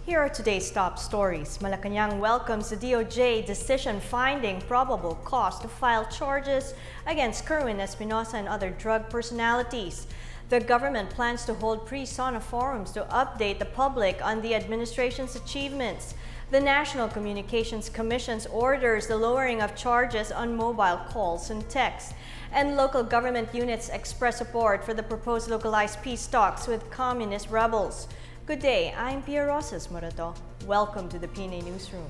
Here are today's top stories. Malacanang welcomes the DOJ decision finding probable cause to file charges against Kerwin Espinosa and other drug personalities. The government plans to hold pre-SONA forums to update the public on the administration's achievements. The National Communications Commission orders the lowering of charges on mobile calls and texts. And local government units express support for the proposed localized peace talks with communist rebels. Good day, I'm Pia Rosas Morato. Welcome to the PNA Newsroom.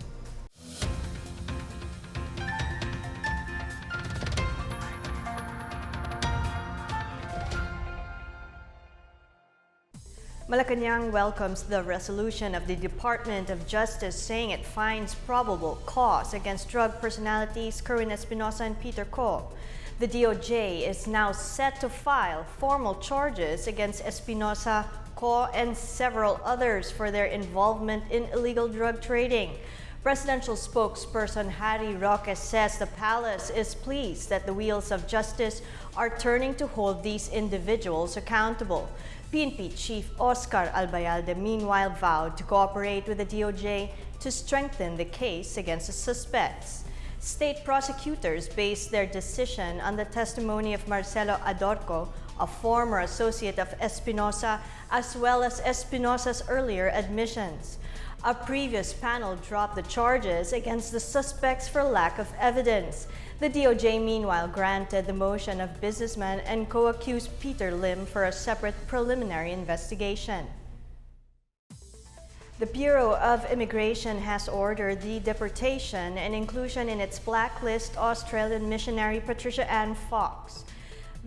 Malacanang welcomes the resolution of the Department of Justice saying it finds probable cause against drug personalities Kerwin Espinosa and Peter Ko. The DOJ is now set to file formal charges against Espinosa, Ko, and several others for their involvement in illegal drug trading. Presidential spokesperson Harry Roque says the palace is pleased that the wheels of justice are turning to hold these individuals accountable. PNP Chief Oscar Albayalde meanwhile vowed to cooperate with the DOJ to strengthen the case against the suspects. State prosecutors based their decision on the testimony of Marcelo Adorco, a former associate of Espinosa, as well as Espinosa's earlier admissions. A previous panel dropped the charges against the suspects for lack of evidence. The DOJ meanwhile granted the motion of businessman and co-accused Peter Lim for a separate preliminary investigation. The Bureau of Immigration has ordered the deportation and inclusion in its blacklist Australian missionary Patricia Ann Fox.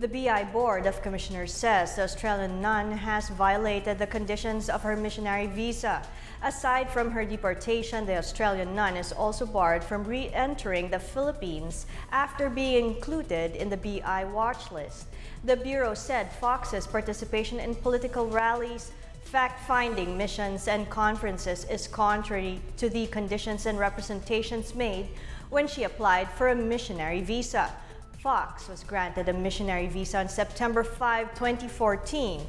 The BI Board of Commissioners says the Australian nun has violated the conditions of her missionary visa. Aside from her deportation, the Australian nun is also barred from re-entering the Philippines after being included in the BI watch list. The Bureau said Fox's participation in political rallies, fact-finding missions, and conferences is contrary to the conditions and representations made when she applied for a missionary visa. Fox was granted a missionary visa on September 5, 2014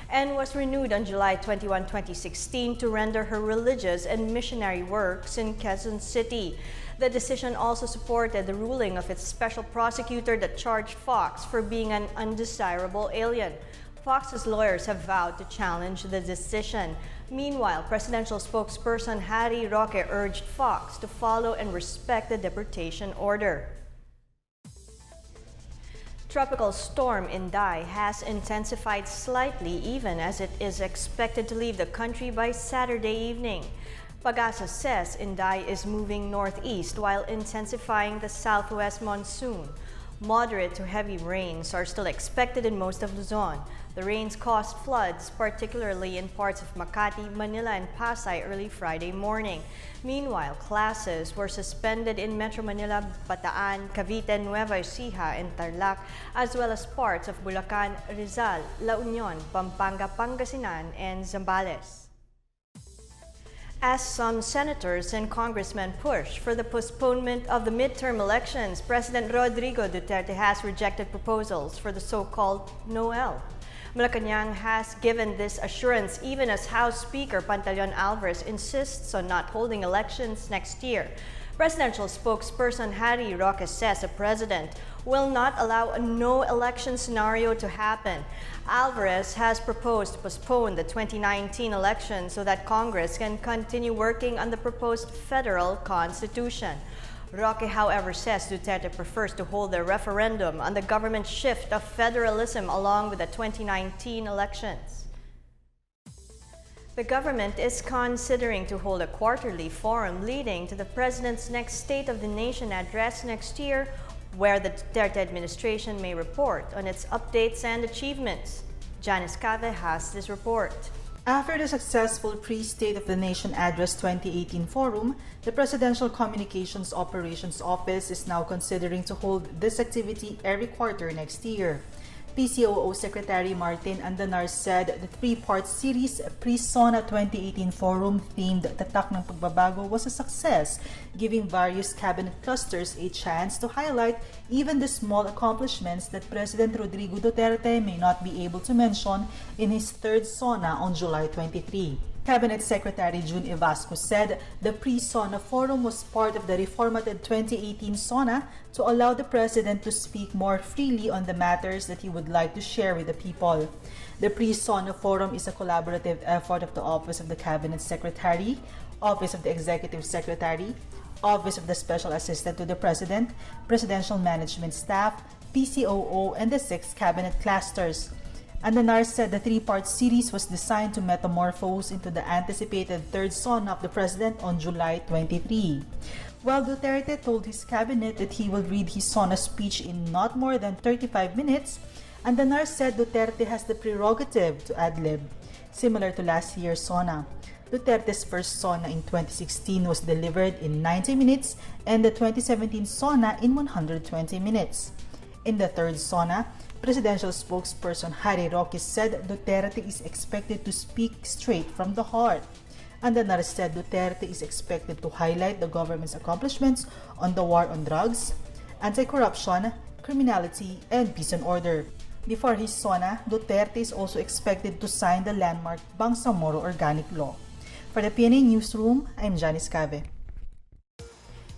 and was renewed on July 21, 2016 to render her religious and missionary works in Quezon City. The decision also supported the ruling of its special prosecutor that charged Fox for being an undesirable alien. Fox's lawyers have vowed to challenge the decision. Meanwhile, presidential spokesperson Harry Roque urged Fox to follow and respect the deportation order. Tropical storm Inday has intensified slightly even as it is expected to leave the country by Saturday evening. Pag-asa says Inday is moving northeast while intensifying the southwest monsoon. Moderate to heavy rains are still expected in most of Luzon. The rains caused floods, particularly in parts of Makati, Manila, and Pasay early Friday morning. Meanwhile, classes were suspended in Metro Manila, Bataan, Cavite, Nueva Ecija, and Tarlac, as well as parts of Bulacan, Rizal, La Union, Pampanga, Pangasinan, and Zambales. As some senators and congressmen push for the postponement of the midterm elections, President Rodrigo Duterte has rejected proposals for the so-called Noel. Malacanang has given this assurance even as House Speaker Pantaleon Alvarez insists on not holding elections next year. Presidential spokesperson Harry Roque says the president will not allow a no-election scenario to happen. Alvarez has proposed to postpone the 2019 election so that Congress can continue working on the proposed federal constitution. Roque, however, says Duterte prefers to hold a referendum on the government shift of federalism along with the 2019 elections. The government is considering to hold a quarterly forum leading to the president's next State of the Nation address next year, where the Duterte administration may report on its updates and achievements. Janice Cave has this report. After the successful pre-State of the Nation Address 2018 forum, the Presidential Communications Operations Office is now considering to hold this activity every quarter next year. PCOO Secretary Martin Andanar said the three-part series Pre-SONA 2018 Forum themed Tatak ng Pagbabago was a success, giving various cabinet clusters a chance to highlight even the small accomplishments that President Rodrigo Duterte may not be able to mention in his third SONA on July 23. Cabinet Secretary June Evasco said the pre-SONA forum was part of the reformatted 2018 SONA to allow the President to speak more freely on the matters that he would like to share with the people. The pre-SONA forum is a collaborative effort of the Office of the Cabinet Secretary, Office of the Executive Secretary, Office of the Special Assistant to the President, Presidential Management Staff, PCOO, and the 6 cabinet clusters. And the NAR said the 3-part series was designed to metamorphose into the anticipated third SONA of the President on July 23. While Duterte told his cabinet that he will read his SONA speech in not more than 35 minutes, and the NAR said Duterte has the prerogative to ad-lib, similar to last year's SONA. Duterte's first SONA in 2016 was delivered in 90 minutes and the 2017 SONA in 120 minutes. In the third SONA, Presidential spokesperson Harry Roque said Duterte is expected to speak straight from the heart. And the NAR said Duterte is expected to highlight the government's accomplishments on the war on drugs, anti-corruption, criminality, and peace and order. Before his SONA, Duterte is also expected to sign the landmark Bangsamoro Organic Law. For the PNA Newsroom, I'm Janice Cave.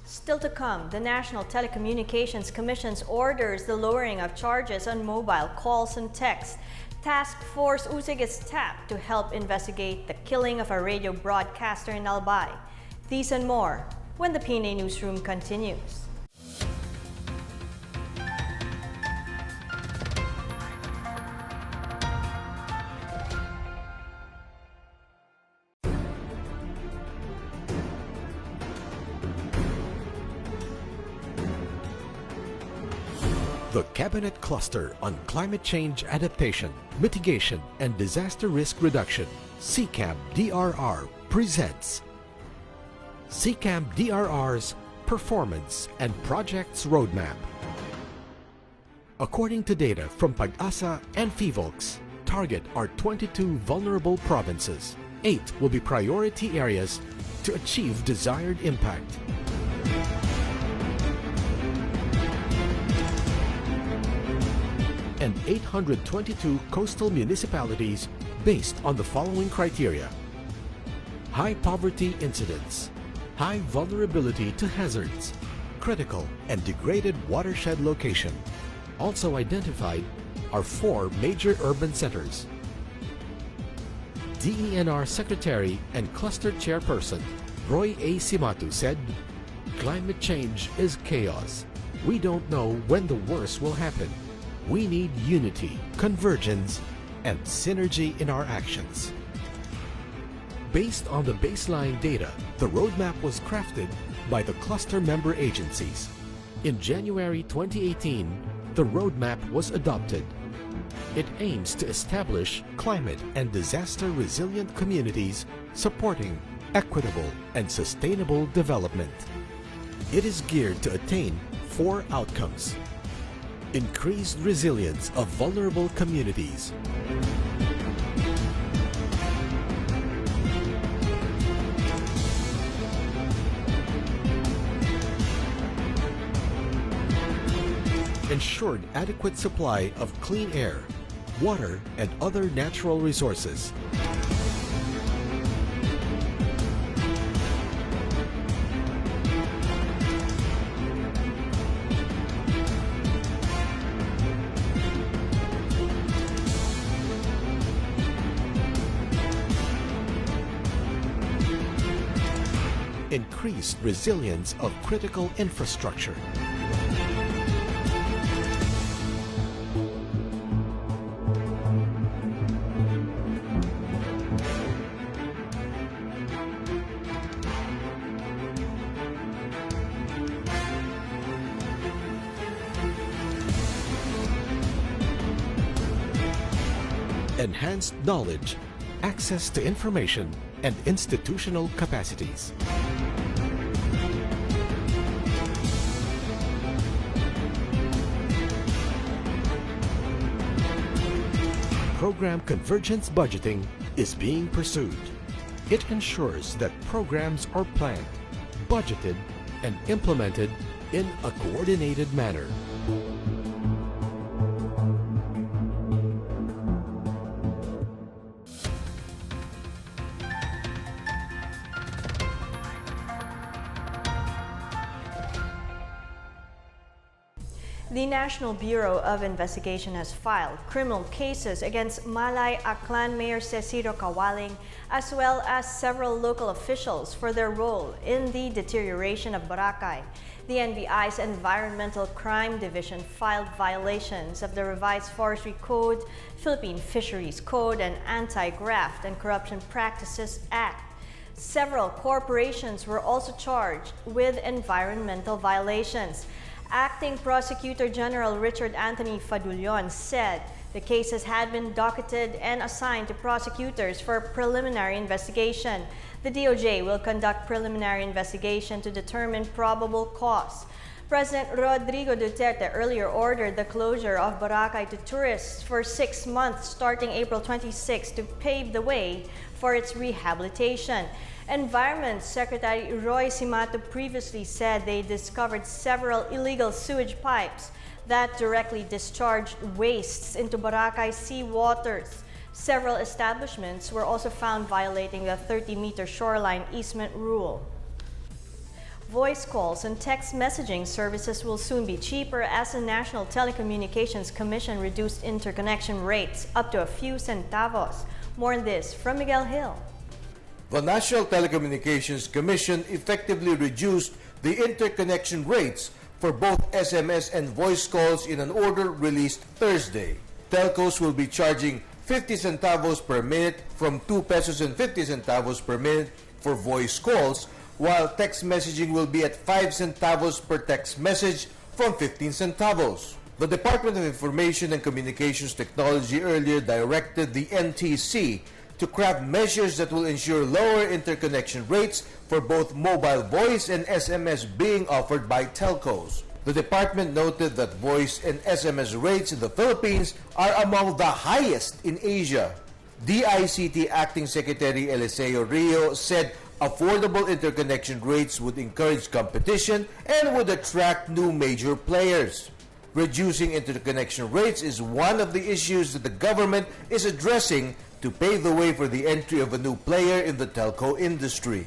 Still to come, the National Telecommunications Commission's orders the lowering of charges on mobile calls and texts. Task Force Usig is tapped to help investigate the killing of a radio broadcaster in Albay. These and more when the PNA Newsroom continues. The Cabinet Cluster on Climate Change Adaptation, Mitigation and Disaster Risk Reduction, CCAM-DRR, presents CCAM-DRR's Performance and Projects Roadmap. According to data from Pag-asa and PHIVOLCS, target are 22 vulnerable provinces. 8 will be priority areas to achieve desired impact. And 822 coastal municipalities based on the following criteria: high poverty incidence, high vulnerability to hazards, critical and degraded watershed location. Also identified are 4 major urban centers. DENR Secretary and Cluster Chairperson Roy A. Simatu said, "Climate change is chaos. We don't know when the worst will happen. We need unity, convergence, and synergy in our actions." Based on the baseline data, the roadmap was crafted by the cluster member agencies. In January 2018, the roadmap was adopted. It aims to establish climate and disaster resilient communities supporting equitable and sustainable development. It is geared to attain 4 outcomes: increased resilience of vulnerable communities, ensured adequate supply of clean air, water, and other natural resources, increased resilience of critical infrastructure, enhanced knowledge, access to information, and institutional capacities. Program convergence budgeting is being pursued. It ensures that programs are planned, budgeted, and implemented in a coordinated manner. The National Bureau of Investigation has filed criminal cases against Malay Aklan Mayor Ceciro Kawaling as well as several local officials for their role in the deterioration of Boracay. The NBI's Environmental Crime Division filed violations of the Revised Forestry Code, Philippine Fisheries Code, and Anti-Graft and Corruption Practices Act. Several corporations were also charged with environmental violations. Acting Prosecutor General Richard Anthony Fadulion said the cases had been docketed and assigned to prosecutors for preliminary investigation. The DOJ will conduct preliminary investigation to determine probable cause. President Rodrigo Duterte earlier ordered the closure of Boracay to tourists for 6 months starting April 26 to pave the way for its rehabilitation. Environment Secretary Roy Simato previously said they discovered several illegal sewage pipes that directly discharged wastes into Boracay sea waters. Several establishments were also found violating the 30-meter shoreline easement rule. Voice calls and text messaging services will soon be cheaper as the National Telecommunications Commission reduced interconnection rates up to a few centavos. More on this from Miguel Hill. The National Telecommunications Commission effectively reduced the interconnection rates for both SMS and voice calls in an order released Thursday. Telcos will be charging 50 centavos per minute from 2 pesos and 50 centavos per minute for voice calls, while text messaging will be at 5 centavos per text message from 15 centavos. The Department of Information and Communications Technology earlier directed the NTC to craft measures that will ensure lower interconnection rates for both mobile voice and SMS being offered by telcos. The department noted that voice and SMS rates in the Philippines are among the highest in Asia. DICT Acting Secretary Eliseo Rio said affordable interconnection rates would encourage competition and would attract new major players. Reducing interconnection rates is one of the issues that the government is addressing to pave the way for the entry of a new player in the telco industry.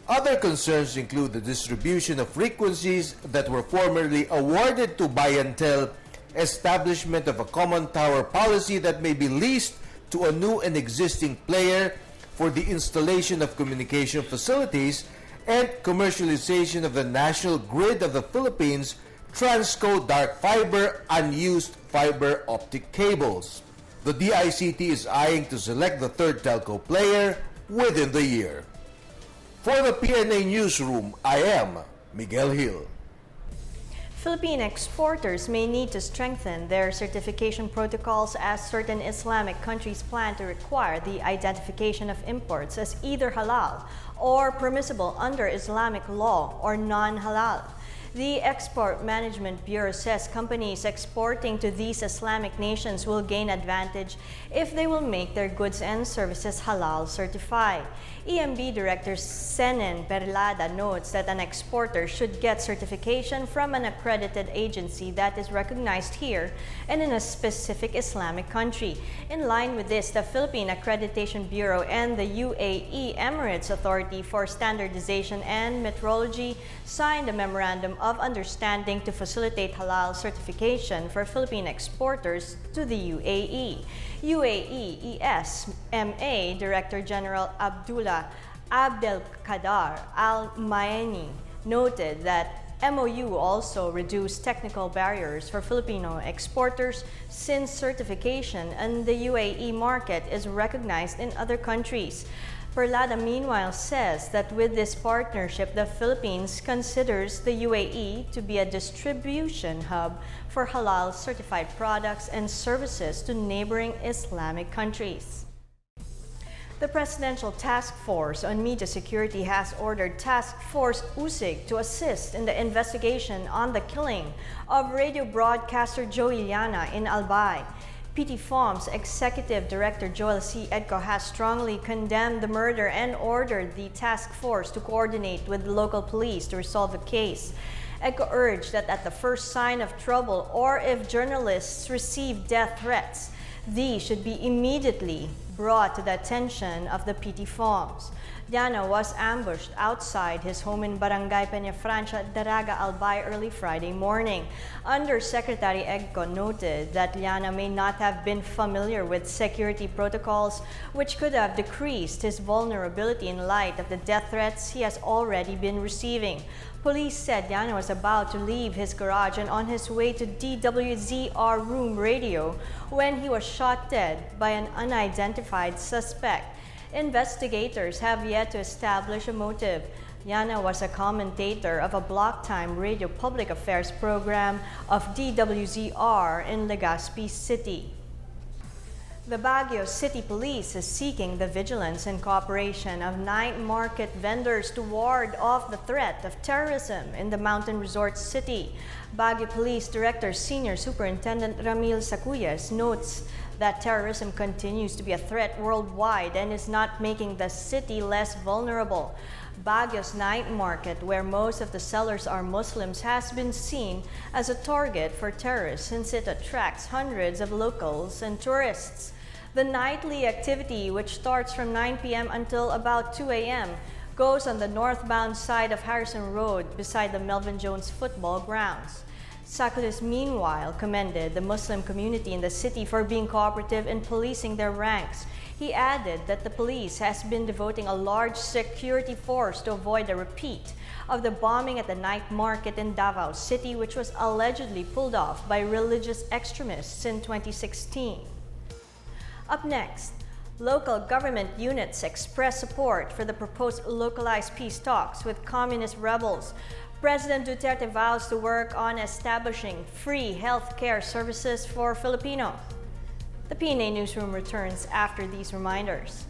Other concerns include the distribution of frequencies that were formerly awarded to Bayantel, establishment of a common tower policy that may be leased to a new and existing player for the installation of communication facilities, and commercialization of the national grid of the Philippines, Transco dark fiber, unused fiber optic cables. The DICT is eyeing to select the third telco player within the year. For the PNA Newsroom, I am Miguel Hill. Philippine exporters may need to strengthen their certification protocols as certain Islamic countries plan to require the identification of imports as either halal or permissible under Islamic law or non-halal. The Export Management Bureau says companies exporting to these Islamic nations will gain advantage if they will make their goods and services halal certified. EMB Director Senen Perlada notes that an exporter should get certification from an accredited agency that is recognized here and in a specific Islamic country. In line with this, the Philippine Accreditation Bureau and the UAE Emirates Authority for Standardization and Metrology signed a memorandum of understanding to facilitate halal certification for Philippine exporters to the UAE. UAE ESMA Director General Abdullah Abdelkader Al-Maeni noted that MOU also reduced technical barriers for Filipino exporters since certification in the UAE market is recognized in other countries. Perlada meanwhile says that with this partnership, the Philippines considers the UAE to be a distribution hub for halal certified products and services to neighboring Islamic countries. The Presidential Task Force on Media Security has ordered Task Force USIG to assist in the investigation on the killing of radio broadcaster Joey Llana in Albay. PTFOM's Executive Director Joel C. Edco has strongly condemned the murder and ordered the task force to coordinate with local police to resolve the case. Edco urged that at the first sign of trouble or if journalists receive death threats, these should be immediately brought to the attention of the PT FOMS. Llana was ambushed outside his home in Barangay Peñafrancia, Daraga, Albay early Friday morning. Undersecretary Egco noted that Llana may not have been familiar with security protocols, which could have decreased his vulnerability in light of the death threats he has already been receiving. Police said Llana was about to leave his garage and on his way to DWZR room radio when he was shot dead by an unidentified suspect. Investigators have yet to establish a motive. Llana was a commentator of a block-time radio public affairs program of DWZR in Legazpi City. The Baguio City Police is seeking the vigilance and cooperation of night market vendors to ward off the threat of terrorism in the mountain resort city. Baguio Police Director Senior Superintendent Ramil Sacuyas notes that terrorism continues to be a threat worldwide and is not making the city less vulnerable. Baguio's night market, where most of the sellers are Muslims, has been seen as a target for terrorists since it attracts hundreds of locals and tourists. The nightly activity, which starts from 9 p.m. until about 2 a.m., goes on the northbound side of Harrison Road beside the Melvin Jones football grounds. Sacudis, meanwhile, commended the Muslim community in the city for being cooperative in policing their ranks. He added that the police has been devoting a large security force to avoid a repeat of the bombing at the night market in Davao City, which was allegedly pulled off by religious extremists in 2016. Up next, local government units express support for the proposed localized peace talks with communist rebels. President Duterte vows to work on establishing free health care services for Filipinos. The PNA Newsroom returns after these reminders.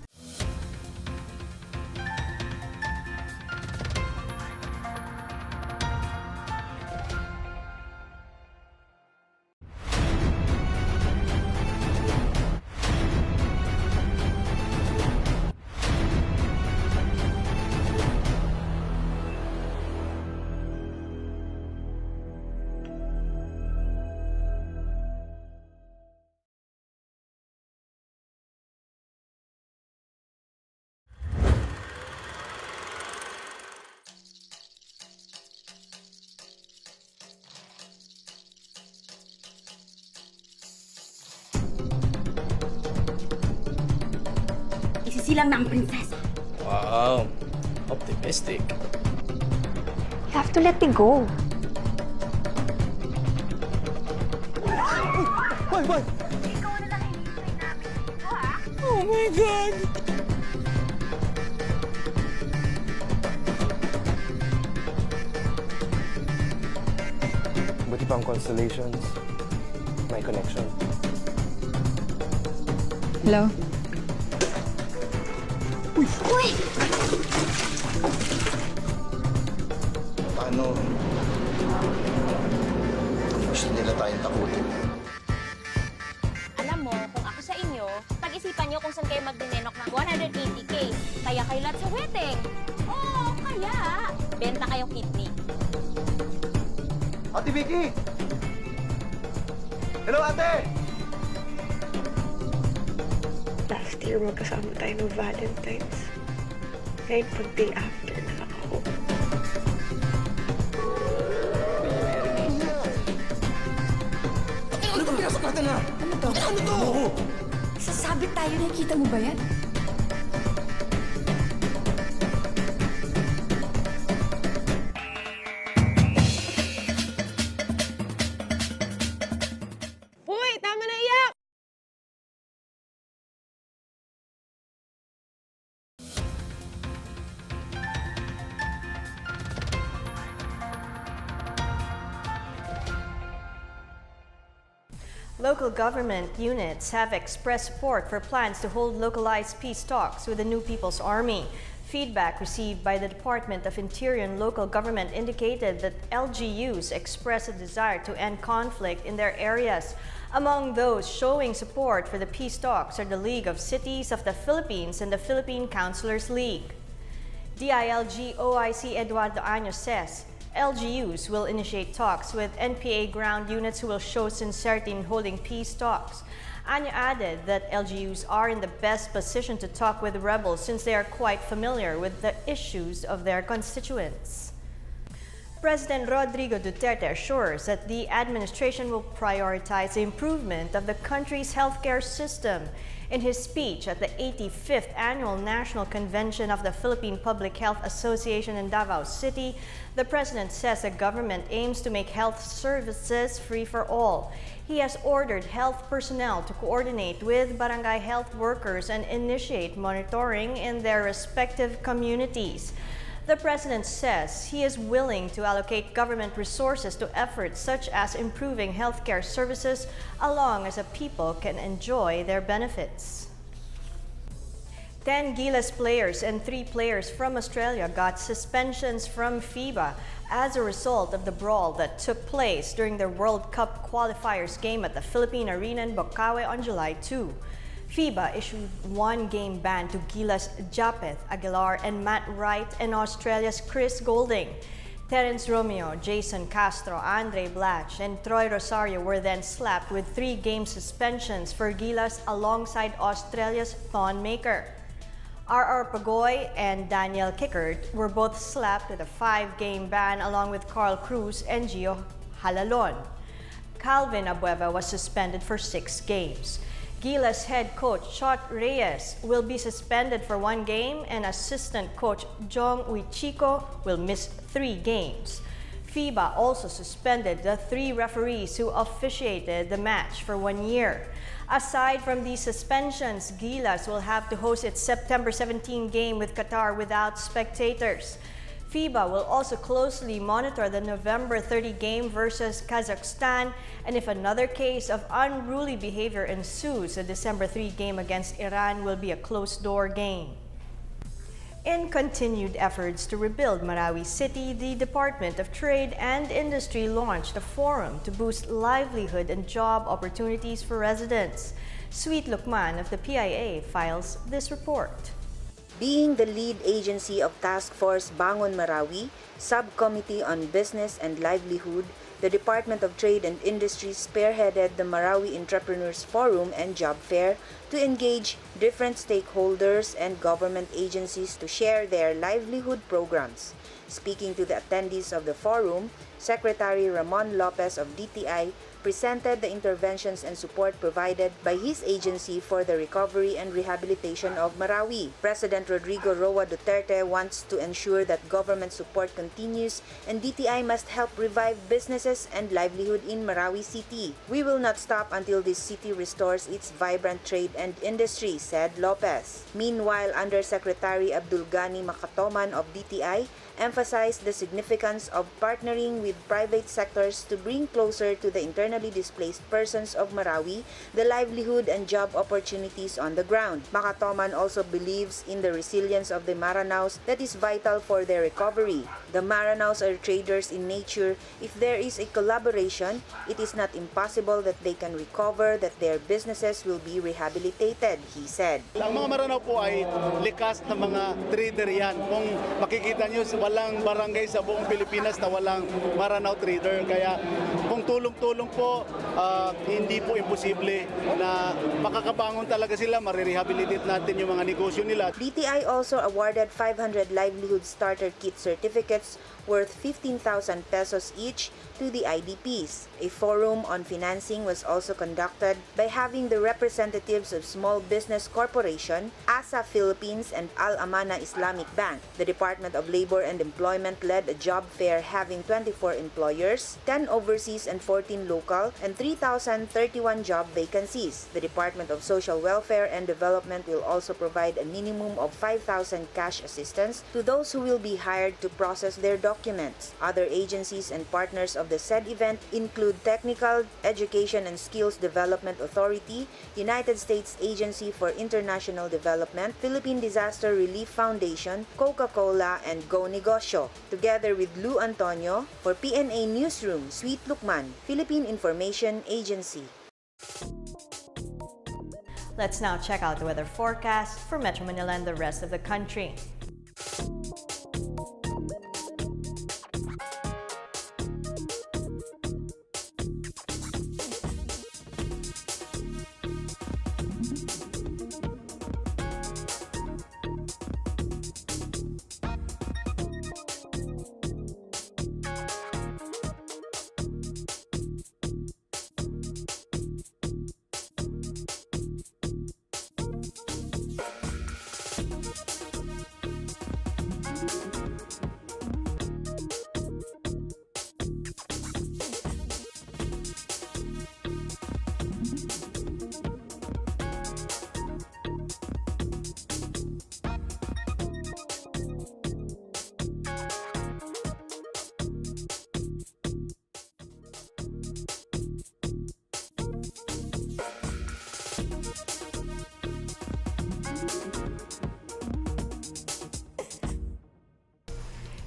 Isisilang na ang prinsesa. Wow, optimistic. You have to let me go. Why? Ikaw na lang hinihintay namin dito, ha? Oh my God! Buti pang constellations, may connection. Hello? Uy! Paano? Gusto nila tayong takutin. Alam mo, kung ako sa inyo, pag-isipan nyo kung saan kayo magdinenok ng 180K. Kaya kayo lahat sa wedding. Oo, kaya. Benta kayong kidney. Ate Vicky! Hello, ate! Last year, magkasama tayo ng Valentine's. Ngayon, pag day after na lang ako. Ano ba pinasok natin na? Ano to? Ano to? Sasabit tayo, nakikita mo ba yan? Hoy, tama na iyak! Local government units have expressed support for plans to hold localized peace talks with the New People's Army. Feedback received by the Department of Interior and Local Government indicated that LGUs expressed a desire to end conflict in their areas. Among those showing support for the peace talks are the League of Cities of the Philippines and the Philippine Councilors League. DILG OIC Eduardo Año says LGUs will initiate talks with NPA ground units who will show sincerity in holding peace talks. Anya added that LGUs are in the best position to talk with rebels since they are quite familiar with the issues of their constituents. President Rodrigo Duterte assures that the administration will prioritize the improvement of the country's healthcare system. In his speech at the 85th Annual National Convention of the Philippine Public Health Association in Davao City, the president says the government aims to make health services free for all. He has ordered health personnel to coordinate with barangay health workers and initiate monitoring in their respective communities. The president says he is willing to allocate government resources to efforts such as improving healthcare services as long as the people can enjoy their benefits. 10 Gilas players and 3 players from Australia got suspensions from FIBA as a result of the brawl that took place during the World Cup qualifiers game at the Philippine Arena in Bocaue on July 2. FIBA issued 1-game ban to Gilas Japeth Aguilar and Matt Wright and Australia's Chris Golding. Terence Romeo, Jason Castro, Andre Blatch, and Troy Rosario were then slapped with 3-game suspensions for Gilas alongside Australia's Thonmaker. R.R. Pagoy and Daniel Kickert were both slapped with a 5-game ban along with Carl Cruz and Gio Halalon. Calvin Abueva was suspended for 6 games. Gilas head coach Chot Reyes will be suspended for 1 game and assistant coach Jong Uichico will miss 3 games. FIBA also suspended the 3 referees who officiated the match for 1 year. Aside from these suspensions, Gilas will have to host its September 17 game with Qatar without spectators. FIBA will also closely monitor the November 30 game versus Kazakhstan, and if another case of unruly behavior ensues, the December 3 game against Iran will be a closed-door game. In continued efforts to rebuild Marawi City, the Department of Trade and Industry launched a forum to boost livelihood and job opportunities for residents. Sweet Lukman of the PIA files this report. Being the lead agency of Task Force Bangon Marawi, Subcommittee on Business and Livelihood, the Department of Trade and Industry spearheaded the Marawi Entrepreneurs Forum and Job Fair to engage different stakeholders and government agencies to share their livelihood programs. Speaking to the attendees of the forum, Secretary Ramon Lopez of DTI presented the interventions and support provided by his agency for the recovery and rehabilitation of Marawi. President Rodrigo Roa Duterte wants to ensure that government support continues and DTI must help revive businesses and livelihood in Marawi City. We will not stop until this city restores its vibrant trade and industry, said Lopez. Meanwhile, Undersecretary Abdul Ghani Makatoman of DTI emphasized the significance of partnering with private sectors to bring closer to the internally displaced persons of Marawi the livelihood and job opportunities on the ground. Makatoman also believes in the resilience of the Maranaos that is vital for their recovery. The Maranaos are traders in nature. If there is a collaboration, it is not impossible that they can recover, that their businesses will be rehabilitated, he said. Ang mga Maranao po ay likas na mga trader yan. Kung makikita nyo, walang barangay sa buong Pilipinas na walang Maranao trader. Kaya kung tulong-tulong po, hindi po imposible na makakabangon talaga sila, marirehabilitate natin yung mga negosyo nila. DTI also awarded 500 livelihood starter kit certificates worth 15,000 pesos each to the IDPs. A forum on financing was also conducted by having the representatives of Small Business Corporation, ASA Philippines, and Al Amana Islamic Bank. The Department of Labor and Employment led a job fair having 24 employers, 10 overseas and 14 local, and 3,031 job vacancies. The Department of Social Welfare and Development will also provide a minimum of 5,000 cash assistance to those who will be hired to process their documents. Other agencies and partners of the said event include Technical Education and Skills Development Authority, United States Agency for International Development, Philippine Disaster Relief Foundation, Coca-Cola, and Go Negosyo. Together with Lou Antonio, for PNA Newsroom, Sweet Lukman, Philippine Information Agency. Let's now check out the weather forecast for Metro Manila and the rest of the country.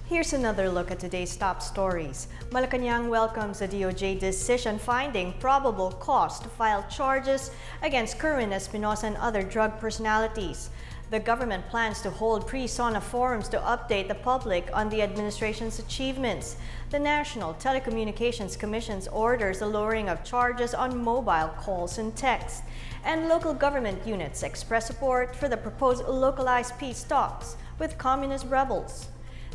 Here's another look at today's top stories. Malacanang welcomes the DOJ decision finding probable cause to file charges against Kerwin Espinosa and other drug personalities. The government plans to hold pre-SONA forums to update the public on the administration's achievements. The National Telecommunications Commission orders the lowering of charges on mobile calls and text. And local government units express support for the proposed localized peace talks with communist rebels.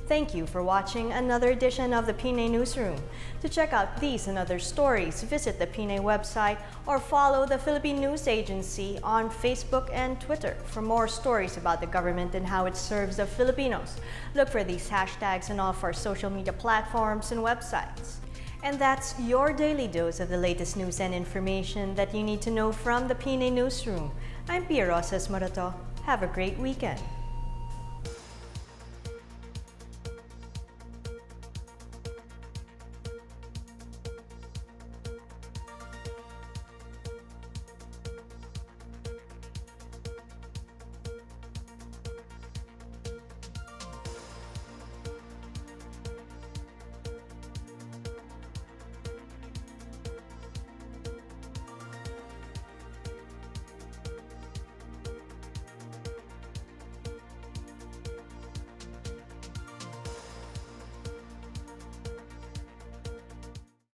Thank you for watching another edition of the PNA Newsroom. To check out these and other stories, visit the PNA website or follow the Philippine News Agency on Facebook and Twitter. For more stories about the government and how it serves the Filipinos, look for these hashtags on all of our social media platforms and websites. And that's your daily dose of the latest news and information that you need to know from the PNA Newsroom. I'm Pia Rosas Morato. Have a great weekend.